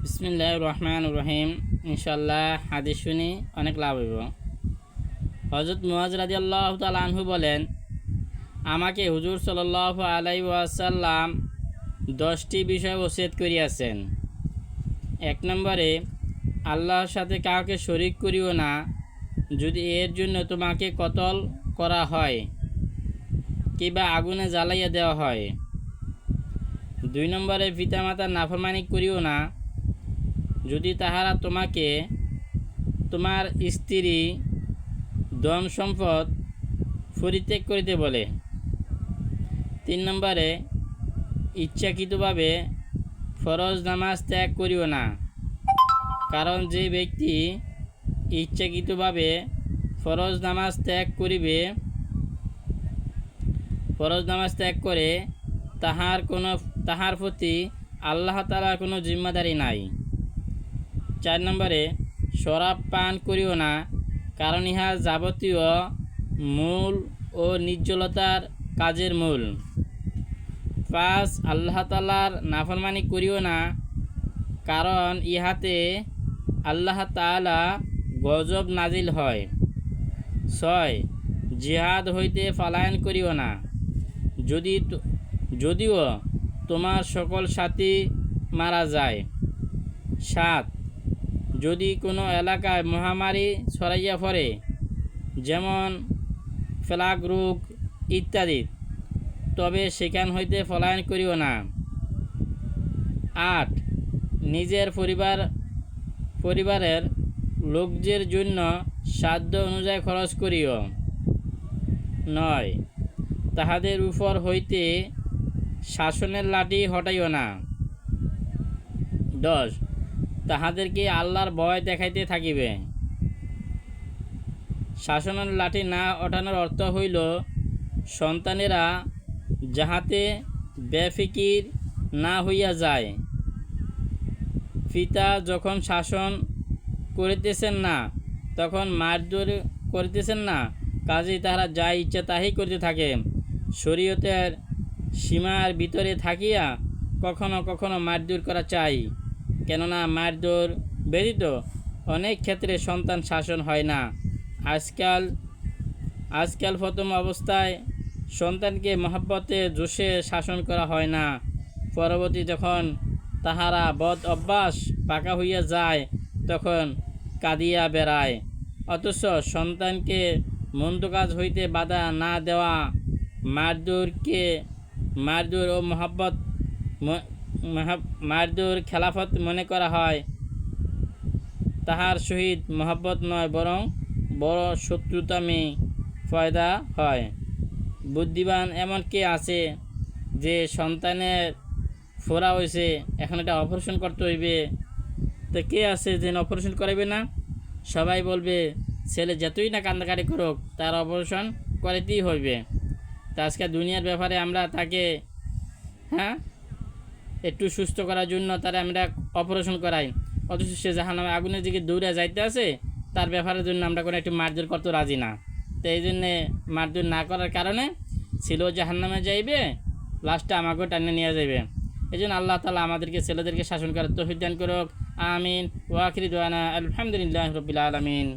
বিসমিল্লাহির রহমানির রহিম। ইনশাআল্লাহ হাদিস শুনি অনেক লাভ হইব। হযরত মুআজ রাদিয়াল্লাহু তাআলা আনহু বলেন, আমাকে হুজুর সাল্লাল্লাহু আলাইহি ওয়াসাল্লাম 10টি বিষয় ওসিয়ত করিয়াছেন। 1 নম্বরে, আল্লাহর সাথে কাউকে শরীক করিও না যদি এর জন্য তোমাকে কতল করা হয় কিংবা আগুনে জ্বালাইয়া দেওয়া হয়। 2 নম্বরে, পিতামাতার নাফরমানি করিও না যদি তাহারা তোমাকে তোমার স্ত্রী ধন সম্পদ পরিত্যাগ করিতে বলে। 3 নম্বরে, ইচ্ছাকৃতভাবে ফরজ নামাজ ত্যাগ করিও না, কারণ যে ব্যক্তি ইচ্ছাকৃতভাবে ফরজ নামাজ ত্যাগ করে তাহার প্রতি আল্লাহ তাআলার কোনো জিম্মাদারি নাই। 4 নম্বরে, শরাব পান করিও না, কারণ ইহা যাবতীয় মূল ও নির্জলতার কাজের মূল। 5, আল্লাহ তাআলার নাফরমানি করিও না, কারণ ইহাতে আল্লাহ তাআলা গজব নাজিল হয়। 6, জিহাদ হইতে পলায়ন করিও না, যদিও তোমার সকল সাথী মারা যায়। 7, যদি কোনো এলাকায় মহামারী ছড়াইয়া পড়ে, যেমন প্লেগ রোগ ইত্যাদি, তবে সেখান হইতে পলায়ন করিও না। 8, নিজের পরিবারের লোকদের জন্য সাধ্য অনুযায়ী খরচ করিও। 9, তাহাদের উপর হইতে শাসনের লাঠি হটাইও না। 10, তাহাদেরকে আল্লাহর ভয় দেখাইতে থাকিবে। শাসনের লাঠি না ওঠানোর অর্থ হইল সন্তানেরা যাহাতে বেফিকির না হইয়া যায়। পিতা যখন শাসন করিতেছেন না, তখন মারধর করিতেছেন না, কাজেই তাহারা যা ইচ্ছা তাহাই করিতে থাকে। শরীয়তের সীমার ভিতরে থাকিয়া কখনো কখনো মারধর করা চাই, কেননা মারধর ব্যতীত অনেক ক্ষেত্রে সন্তান শাসন হয় না। আজকাল প্রথম অবস্থায় সন্তানকে মহব্বতে জোশে শাসন করা হয় না, পরবর্তী যখন তাহারা বদ অভ্যাস পাকা হইয়া যায় তখন কাঁদিয়া বেড়ায়। অথচ সন্তানকে মন্দ কাজ হইতে বাধা না দেওয়া মারধর ও মারধর খেলাফত মনে করা হয়। তাহার সহিত মহব্বত নয়, বরং বড় শত্রুতামি পয়দা হয়। বুদ্ধিমান এমন কে আছে যে সন্তানের ফোড়া হয়েছে, এখন এটা অপারেশন করতে হইবে, তো কে আছে যে অপারেশন করাইবে না? সবাই বলবে ছেলে যতই না কান্দাকাটি করুক তার অপারেশন করাইতেই হইবে। তা আজকে দুনিয়ার ব্যাপারে আমরা তাকে একটু সুস্থ করার জন্য তারা আমরা অপারেশন করাই, অথচ সে জাহান্নামে আগুনের দিকে দৌড়ে যাইতে আছে, তার ব্যাপারের জন্য আমরা কোনো একটু মারধর করতে রাজি না। তো এই জন্যে মারধর না করার কারণে ছিল জাহান্নামে যাইবে, লাস্টে আমাকেও টানে নিয়ে যাইবে। এই জন্য আল্লাহ তাআলা আমাদেরকে ছেলেদেরকে শাসন করার তৌফিক দান করুক। আমিন। ওয়া আখিরু দাওয়ানা আলহামদুলিল্লাহি রাব্বিল আলামিন।